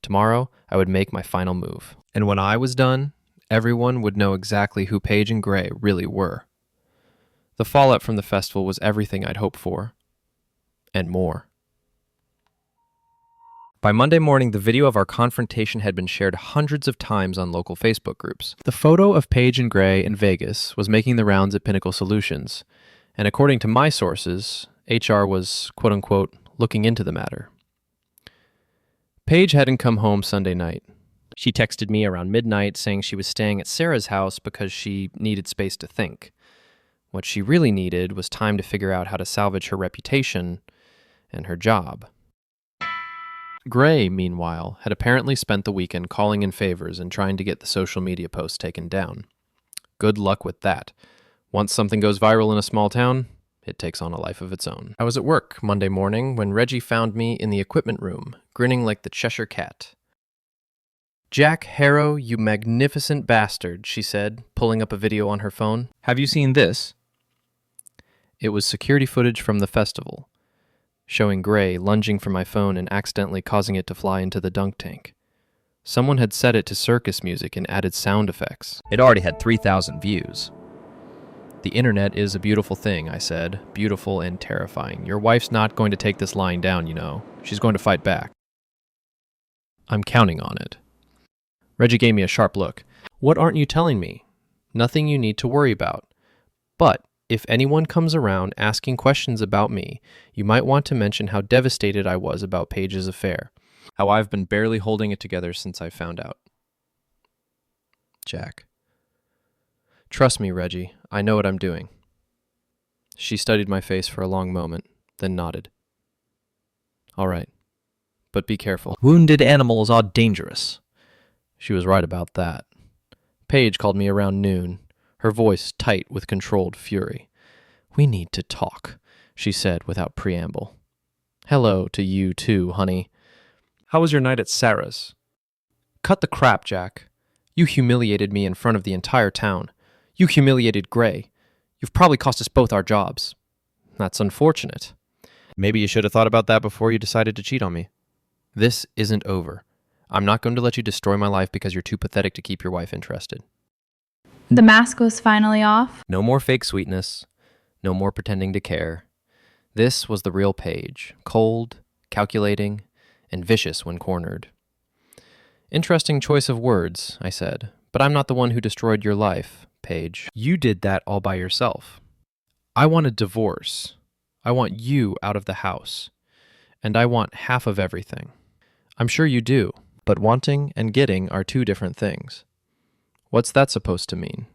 Tomorrow, I would make my final move. And when I was done, everyone would know exactly who Paige and Gray really were. The fallout from the festival was everything I'd hoped for. And more. By Monday morning, the video of our confrontation had been shared hundreds of times on local Facebook groups. The photo of Paige and Gray in Vegas was making the rounds at Pinnacle Solutions, and according to my sources, HR was, quote-unquote, looking into the matter. Paige hadn't come home Sunday night. She texted me around midnight saying she was staying at Sarah's house because she needed space to think. What she really needed was time to figure out how to salvage her reputation and her job. Gray, meanwhile, had apparently spent the weekend calling in favors and trying to get the social media posts taken down. Good luck with that. Once something goes viral in a small town, it takes on a life of its own. I was at work Monday morning when Reggie found me in the equipment room, grinning like the Cheshire Cat. Jack Harrow, you magnificent bastard, she said, pulling up a video on her phone. Have you seen this? It was security footage from the festival, showing Gray lunging for my phone and accidentally causing it to fly into the dunk tank. Someone had set it to circus music and added sound effects. It already had 3,000 views. The internet is a beautiful thing, I said. Beautiful and terrifying. Your wife's not going to take this lying down, you know. She's going to fight back. I'm counting on it. Reggie gave me a sharp look. What aren't you telling me? Nothing you need to worry about. But if anyone comes around asking questions about me, you might want to mention how devastated I was about Paige's affair. How I've been barely holding it together since I found out. Jack. Trust me, Reggie. I know what I'm doing. She studied my face for a long moment, then nodded. All right. But be careful. Wounded animals are dangerous. She was right about that. Paige called me around noon, her voice tight with controlled fury. We need to talk, she said without preamble. Hello to you too, honey. How was your night at Sarah's? Cut the crap, Jack. You humiliated me in front of the entire town. You humiliated Gray. You've probably cost us both our jobs. That's unfortunate. Maybe you should have thought about that before you decided to cheat on me. This isn't over. I'm not going to let you destroy my life because you're too pathetic to keep your wife interested. The mask was finally off. No more fake sweetness. No more pretending to care. This was the real Paige, cold, calculating, and vicious when cornered. Interesting choice of words, I said, but I'm not the one who destroyed your life, Paige. You did that all by yourself. I want a divorce. I want you out of the house. And I want half of everything. I'm sure you do, but wanting and getting are 2 different things. What's that supposed to mean?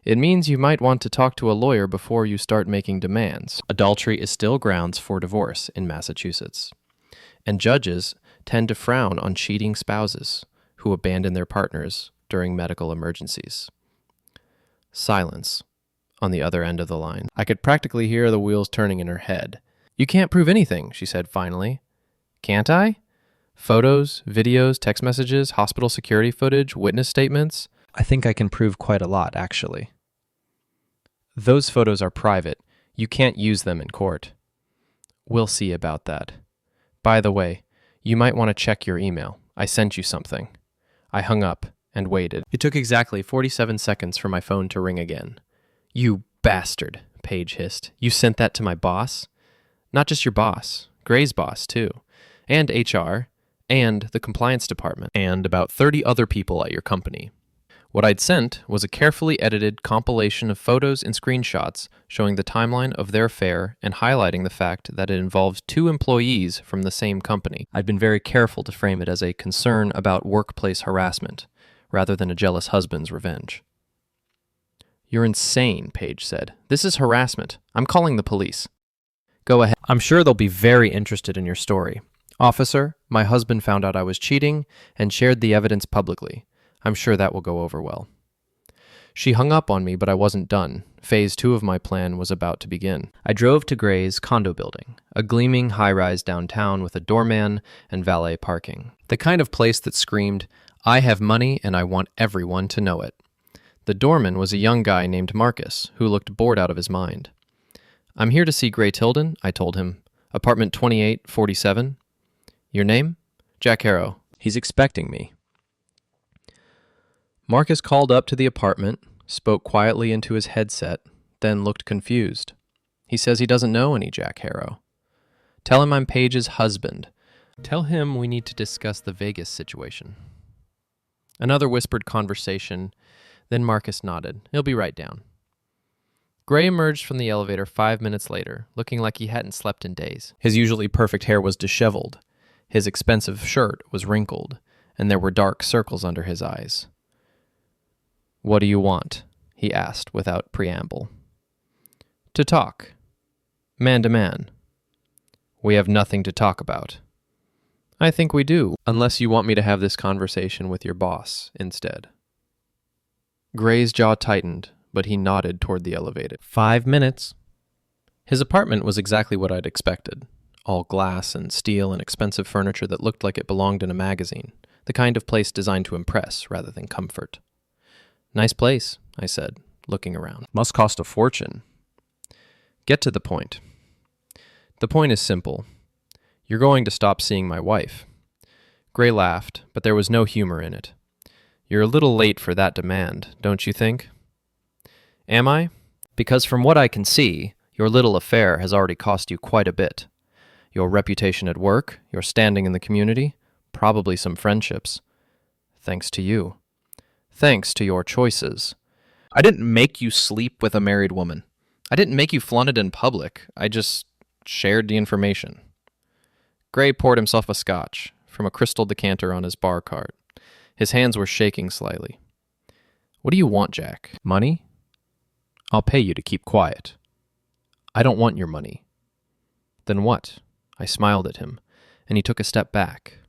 It means you might want to talk to a lawyer before you start making demands. Adultery is still grounds for divorce in Massachusetts. And judges tend to frown on cheating spouses who abandon their partners during medical emergencies. Silence on the other end of the line. I could practically hear the wheels turning in her head. You can't prove anything, she said finally. Can't I? Photos, videos, text messages, hospital security footage, witness statements. I think I can prove quite a lot, actually. Those photos are private. You can't use them in court. We'll see about that. By the way, you might want to check your email. I sent you something. I hung up and waited. It took exactly 47 seconds for my phone to ring again. You bastard, Paige hissed. You sent that to my boss? Not just your boss, Gray's boss, too. And HR, and the compliance department, and about 30 other people at your company. What I'd sent was a carefully edited compilation of photos and screenshots showing the timeline of their affair and highlighting the fact that it involves 2 employees from the same company. I'd been very careful to frame it as a concern about workplace harassment, rather than a jealous husband's revenge. You're insane, Paige said. This is harassment. I'm calling the police. Go ahead. I'm sure they'll be very interested in your story. Officer, my husband found out I was cheating and shared the evidence publicly. I'm sure that will go over well. She hung up on me, but I wasn't done. Phase 2 of my plan was about to begin. I drove to Gray's condo building, a gleaming high-rise downtown with a doorman and valet parking. The kind of place that screamed, I have money and I want everyone to know it. The doorman was a young guy named Marcus, who looked bored out of his mind. I'm here to see Gray Tilden, I told him. Apartment 2847. Your name? Jack Harrow. He's expecting me. Marcus called up to the apartment, spoke quietly into his headset, then looked confused. He says he doesn't know any Jack Harrow. Tell him I'm Paige's husband. Tell him we need to discuss the Vegas situation. Another whispered conversation, then Marcus nodded. He'll be right down. Gray emerged from the elevator 5 minutes later, looking like he hadn't slept in days. His usually perfect hair was disheveled. His expensive shirt was wrinkled, and there were dark circles under his eyes. What do you want? He asked without preamble. To talk. Man to man. We have nothing to talk about. I think we do, unless you want me to have this conversation with your boss instead. Gray's jaw tightened, but he nodded toward the elevator. 5 minutes. His apartment was exactly what I'd expected. All glass and steel and expensive furniture that looked like it belonged in a magazine, the kind of place designed to impress rather than comfort. Nice place, I said, looking around. Must cost a fortune. Get to the point. The point is simple. You're going to stop seeing my wife. Gray laughed, but there was no humor in it. You're a little late for that demand, don't you think? Am I? Because from what I can see, your little affair has already cost you quite a bit. Your reputation at work, your standing in the community, probably some friendships. Thanks to you. Thanks to your choices. I didn't make you sleep with a married woman. I didn't make you flaunt it in public. I just shared the information. Gray poured himself a scotch from a crystal decanter on his bar cart. His hands were shaking slightly. What do you want, Jack? Money? I'll pay you to keep quiet. I don't want your money. Then what? I smiled at him, and he took a step back.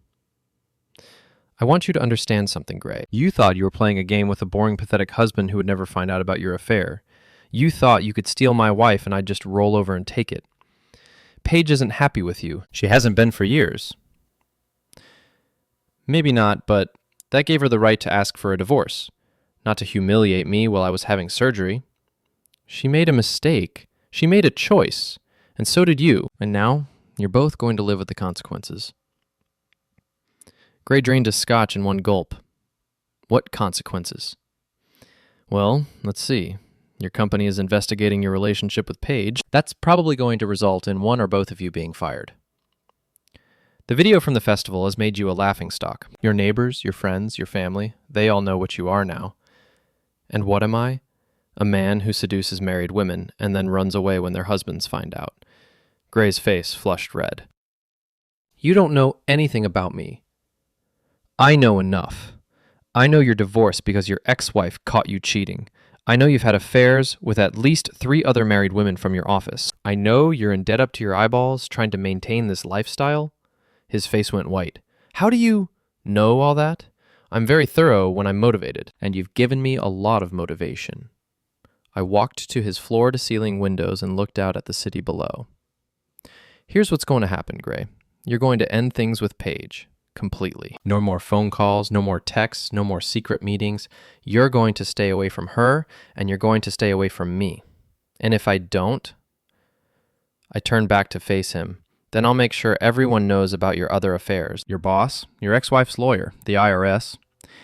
I want you to understand something, Gray. You thought you were playing a game with a boring, pathetic husband who would never find out about your affair. You thought you could steal my wife and I'd just roll over and take it. Paige isn't happy with you. She hasn't been for years. Maybe not, but that gave her the right to ask for a divorce, not to humiliate me while I was having surgery. She made a mistake. She made a choice, and so did you. And now, you're both going to live with the consequences. Gray drained his scotch in one gulp. What consequences? Well, let's see. Your company is investigating your relationship with Paige. That's probably going to result in one or both of you being fired. The video from the festival has made you a laughingstock. Your neighbors, your friends, your family, they all know what you are now. And what am I? A man who seduces married women and then runs away when their husbands find out. Gray's face flushed red. You don't know anything about me. I know enough. I know you're divorced because your ex-wife caught you cheating. I know you've had affairs with at least 3 other married women from your office. I know you're in debt up to your eyeballs trying to maintain this lifestyle. His face went white. How do you know all that? I'm very thorough when I'm motivated, and you've given me a lot of motivation. I walked to his floor-to-ceiling windows and looked out at the city below. Here's what's going to happen, Gray. You're going to end things with Paige. Completely. No more phone calls, no more texts, no more secret meetings. You're going to stay away from her, and you're going to stay away from me. And if I don't, I turned back to face him, Then I'll make sure everyone knows about your other affairs. Your boss, your ex-wife's lawyer, the IRS.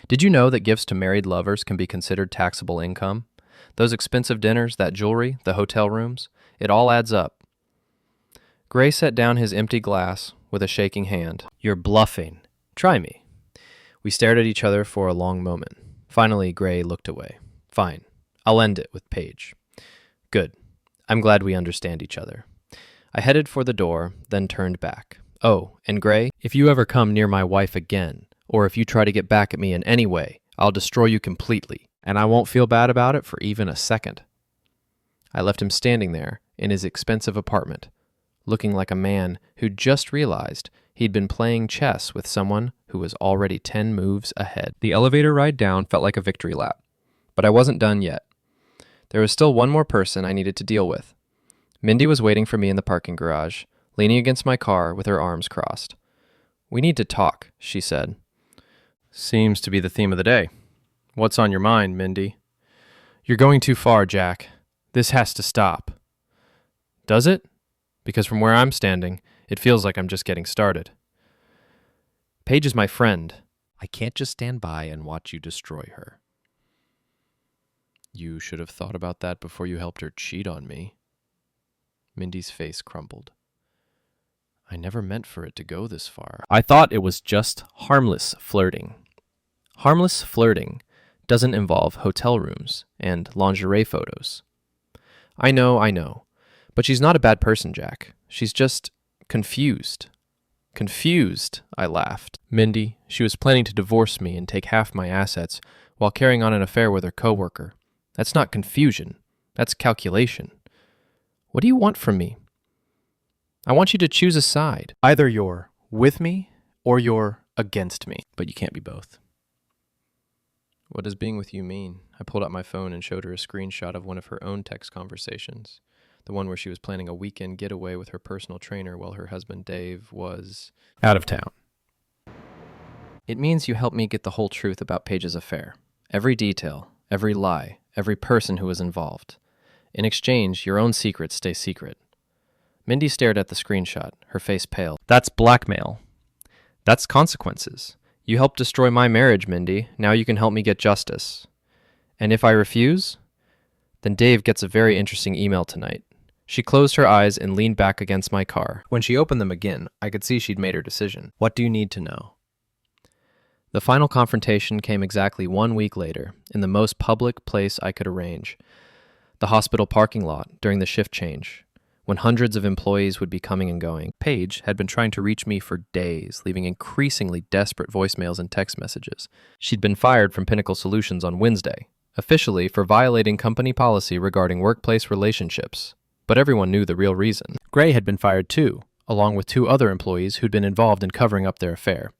Did you know that gifts to married lovers can be considered taxable income? Those expensive dinners, that jewelry, the hotel rooms, it all adds up. Gray set down his empty glass with a shaking hand. You're bluffing. Try me. We stared at each other for a long moment. Finally, Gray looked away. Fine. I'll end it with Paige. Good. I'm glad we understand each other. I headed for the door, then turned back. Oh, and Gray, if you ever come near my wife again, or if you try to get back at me in any way, I'll destroy you completely, and I won't feel bad about it for even a second. I left him standing there in his expensive apartment, looking like a man who just realized he'd been playing chess with someone who was already 10 moves ahead. The elevator ride down felt like a victory lap, but I wasn't done yet. There was still one more person I needed to deal with. Mindy was waiting for me in the parking garage, leaning against my car with her arms crossed. We need to talk, she said. Seems to be the theme of the day. What's on your mind, Mindy? You're going too far, Jack. This has to stop. Does it? Because from where I'm standing, it feels like I'm just getting started. Paige is my friend. I can't just stand by and watch you destroy her. You should have thought about that before you helped her cheat on me. Mindy's face crumpled. I never meant for it to go this far. I thought it was just harmless flirting. Harmless flirting doesn't involve hotel rooms and lingerie photos. I know. But she's not a bad person, Jack. She's just confused. Confused, I laughed. Mindy, she was planning to divorce me and take half my assets while carrying on an affair with her coworker. That's not confusion. That's calculation. What do you want from me? I want you to choose a side. Either you're with me or you're against me, but you can't be both. What does being with you mean? I pulled out my phone and showed her a screenshot of one of her own text conversations, the one where she was planning a weekend getaway with her personal trainer while her husband Dave was out of town. It means you helped me get the whole truth about Paige's affair. Every detail, every lie, every person who was involved. In exchange, your own secrets stay secret. Mindy stared at the screenshot, her face pale. That's blackmail. That's consequences. You helped destroy my marriage, Mindy. Now you can help me get justice. And if I refuse, then Dave gets a very interesting email tonight. She closed her eyes and leaned back against my car. When she opened them again, I could see she'd made her decision. What do you need to know? The final confrontation came exactly 1 week later, in the most public place I could arrange. The hospital parking lot during the shift change, when hundreds of employees would be coming and going. Paige had been trying to reach me for days, leaving increasingly desperate voicemails and text messages. She'd been fired from Pinnacle Solutions on Wednesday, officially for violating company policy regarding workplace relationships. But everyone knew the real reason. Gray had been fired too, along with 2 other employees who'd been involved in covering up their affair.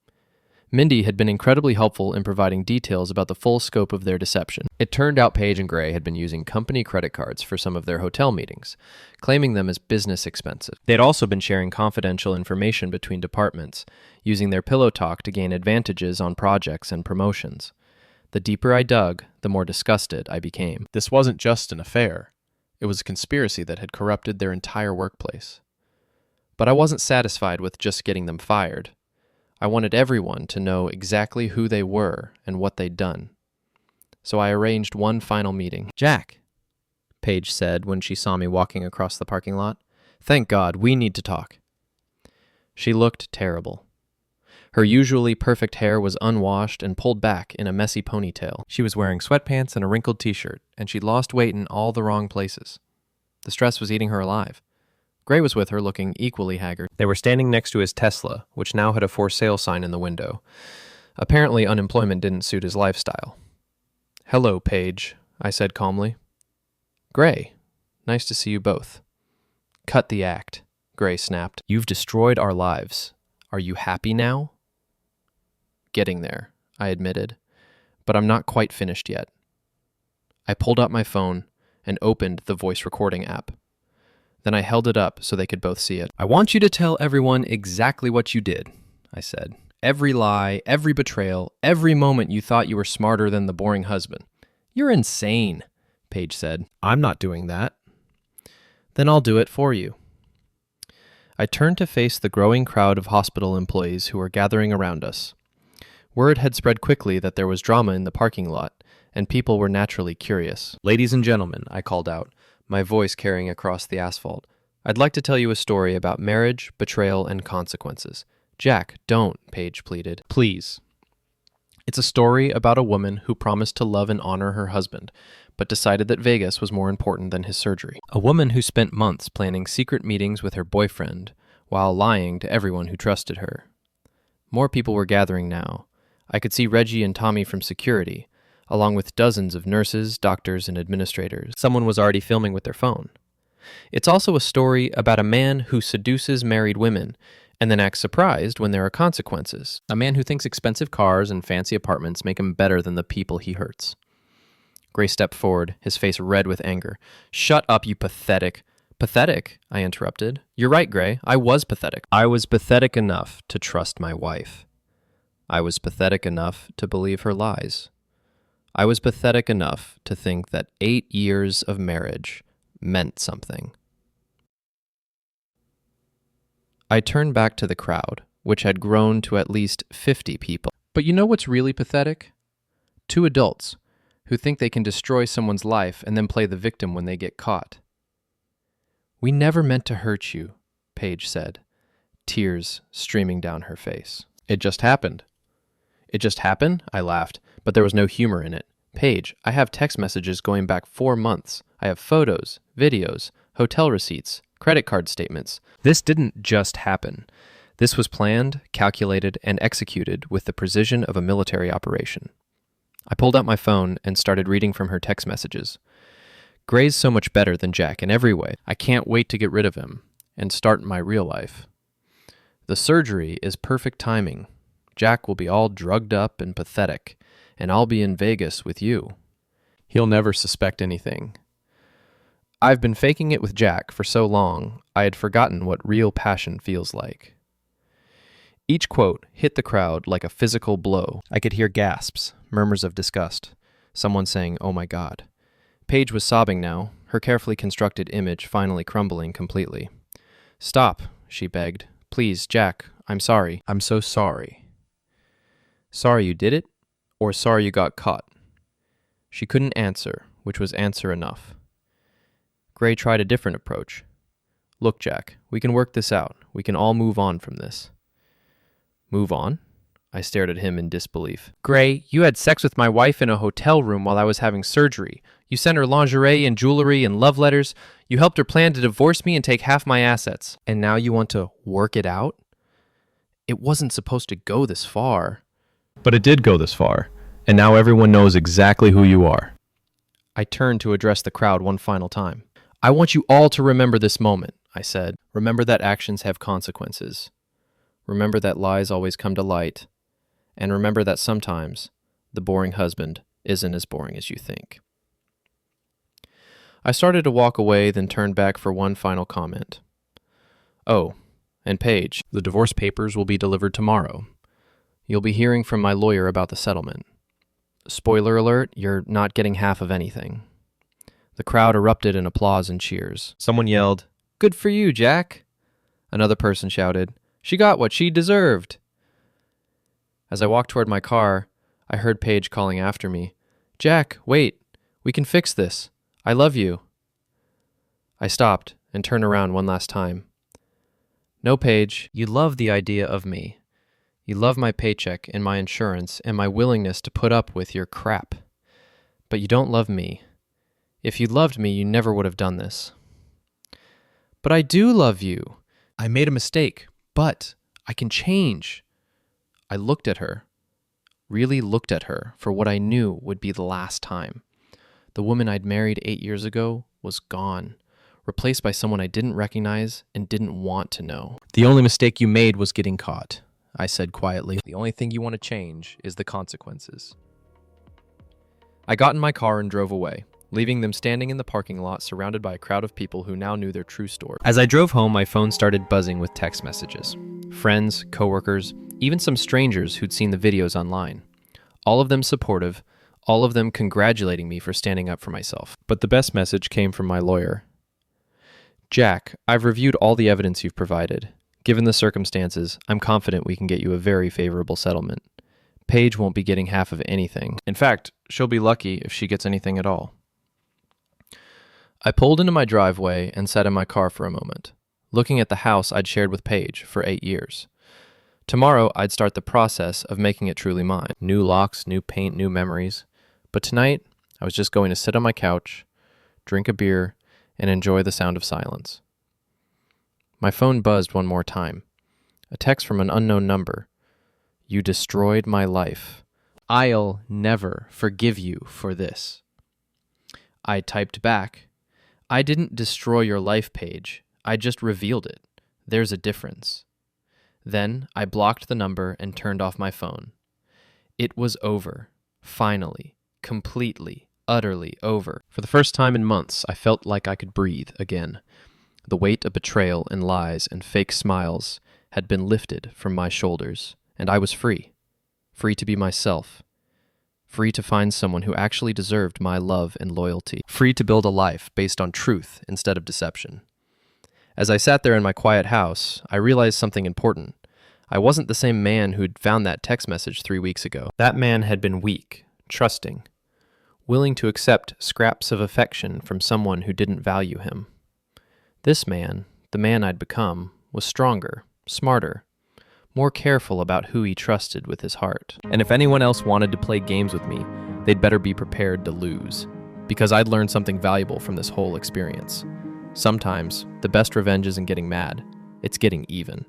Mindy had been incredibly helpful in providing details about the full scope of their deception. It turned out Paige and Gray had been using company credit cards for some of their hotel meetings, claiming them as business expenses. They'd also been sharing confidential information between departments, using their pillow talk to gain advantages on projects and promotions. The deeper I dug, the more disgusted I became. This wasn't just an affair. It was a conspiracy that had corrupted their entire workplace. But I wasn't satisfied with just getting them fired. I wanted everyone to know exactly who they were and what they'd done. So I arranged one final meeting. Jack, Paige said when she saw me walking across the parking lot. Thank God, we need to talk. She looked terrible. Her usually perfect hair was unwashed and pulled back in a messy ponytail. She was wearing sweatpants and a wrinkled t-shirt, and she'd lost weight in all the wrong places. The stress was eating her alive. Gray was with her, looking equally haggard. They were standing next to his Tesla, which now had a for sale sign in the window. Apparently, unemployment didn't suit his lifestyle. Hello, Paige, I said calmly. Gray, nice to see you both. Cut the act, Gray snapped. You've destroyed our lives. Are you happy now? Getting there, I admitted, but I'm not quite finished yet. I pulled out my phone and opened the voice recording app. Then I held it up so they could both see it. I want you to tell everyone exactly what you did, I said. Every lie, every betrayal, every moment you thought you were smarter than the boring husband. You're insane, Paige said. I'm not doing that. Then I'll do it for you. I turned to face the growing crowd of hospital employees who were gathering around us. Word had spread quickly that there was drama in the parking lot, and people were naturally curious. "Ladies and gentlemen," I called out, my voice carrying across the asphalt, "I'd like to tell you a story about marriage, betrayal, and consequences." "Jack, don't," Paige pleaded. "Please." It's a story about a woman who promised to love and honor her husband, but decided that Vegas was more important than his surgery. A woman who spent months planning secret meetings with her boyfriend while lying to everyone who trusted her. More people were gathering now. I could see Reggie and Tommy from security, along with dozens of nurses, doctors, and administrators. Someone was already filming with their phone. It's also a story about a man who seduces married women and then acts surprised when there are consequences. A man who thinks expensive cars and fancy apartments make him better than the people he hurts. Gray stepped forward, his face red with anger. "Shut up, you pathetic." "Pathetic?" I interrupted. "You're right, Gray. I was pathetic. I was pathetic enough to trust my wife. I was pathetic enough to believe her lies. I was pathetic enough to think that 8 years of marriage meant something." I turned back to the crowd, which had grown to at least 50 people. But you know what's really pathetic? Two adults who think they can destroy someone's life and then play the victim when they get caught. "We never meant to hurt you," Paige said, tears streaming down her face. "It just happened." "It just happened?" I laughed, but there was no humor in it. "Paige, I have text messages going back 4 months. I have photos, videos, hotel receipts, credit card statements. This didn't just happen. This was planned, calculated, and executed with the precision of a military operation." I pulled out my phone and started reading from her text messages. "Gray's so much better than Jack in every way. I can't wait to get rid of him and start my real life. The surgery is perfect timing. Jack will be all drugged up and pathetic, and I'll be in Vegas with you. He'll never suspect anything. I've been faking it with Jack for so long, I had forgotten what real passion feels like." Each quote hit the crowd like a physical blow. I could hear gasps, murmurs of disgust, someone saying, "Oh my God." Paige was sobbing now, her carefully constructed image finally crumbling completely. "Stop," she begged. "Please, Jack, I'm sorry. I'm so sorry." Sorry you did it, or sorry you got caught? She couldn't answer, which was answer enough. Gray tried a different approach. "Look, Jack, we can work this out. We can all move on from this." "Move on?" I stared at him in disbelief. "Gray, you had sex with my wife in a hotel room while I was having surgery. You sent her lingerie and jewelry and love letters. You helped her plan to divorce me and take half my assets. And now you want to work it out? It wasn't supposed to go this far." "But it did go this far, and now everyone knows exactly who you are." I turned to address the crowd one final time. "I want you all to remember this moment," I said. "Remember that actions have consequences. Remember that lies always come to light. And remember that sometimes the boring husband isn't as boring as you think." I started to walk away, then turned back for one final comment. "Oh, and Paige, the divorce papers will be delivered tomorrow. You'll be hearing from my lawyer about the settlement. Spoiler alert, you're not getting half of anything." The crowd erupted in applause and cheers. Someone yelled, "Good for you, Jack." Another person shouted, "She got what she deserved." As I walked toward my car, I heard Paige calling after me, "Jack, wait. We can fix this. I love you." I stopped and turned around one last time. "No, Paige, you love the idea of me. You love my paycheck and my insurance and my willingness to put up with your crap. But you don't love me. If you loved me, you never would have done this." "But I do love you. I made a mistake, but I can change." I looked at her, really looked at her for what I knew would be the last time. The woman I'd married 8 years ago was gone, replaced by someone I didn't recognize and didn't want to know. "The only mistake you made was getting caught," I said quietly. "The only thing you want to change is the consequences." I got in my car and drove away, leaving them standing in the parking lot surrounded by a crowd of people who now knew their true story. As I drove home, my phone started buzzing with text messages. Friends, coworkers, even some strangers who'd seen the videos online. All of them supportive, all of them congratulating me for standing up for myself. But the best message came from my lawyer. Jack, I've reviewed all the evidence you've provided. Given the circumstances, I'm confident we can get you a very favorable settlement. Paige won't be getting half of anything. In fact, she'll be lucky if she gets anything at all. I pulled into my driveway and sat in my car for a moment, looking at the house I'd shared with Paige for 8 years. Tomorrow, I'd start the process of making it truly mine. New locks, new paint, new memories. But tonight, I was just going to sit on my couch, drink a beer, and enjoy the sound of silence. My phone buzzed one more time. A text from an unknown number. You destroyed my life. I'll never forgive you for this. I typed back, I didn't destroy your life, Paige. I just revealed it. There's a difference. Then I blocked the number and turned off my phone. It was over. Finally. Completely. Utterly over. For the first time in months, I felt like I could breathe again. The weight of betrayal and lies and fake smiles had been lifted from my shoulders, and I was free. Free to be myself. Free to find someone who actually deserved my love and loyalty. Free to build a life based on truth instead of deception. As I sat there in my quiet house, I realized something important. I wasn't the same man who'd found that text message 3 weeks ago. That man had been weak, trusting, willing to accept scraps of affection from someone who didn't value him. This man, the man I'd become, was stronger, smarter, more careful about who he trusted with his heart. And if anyone else wanted to play games with me, they'd better be prepared to lose, because I'd learned something valuable from this whole experience. Sometimes, the best revenge isn't getting mad, it's getting even.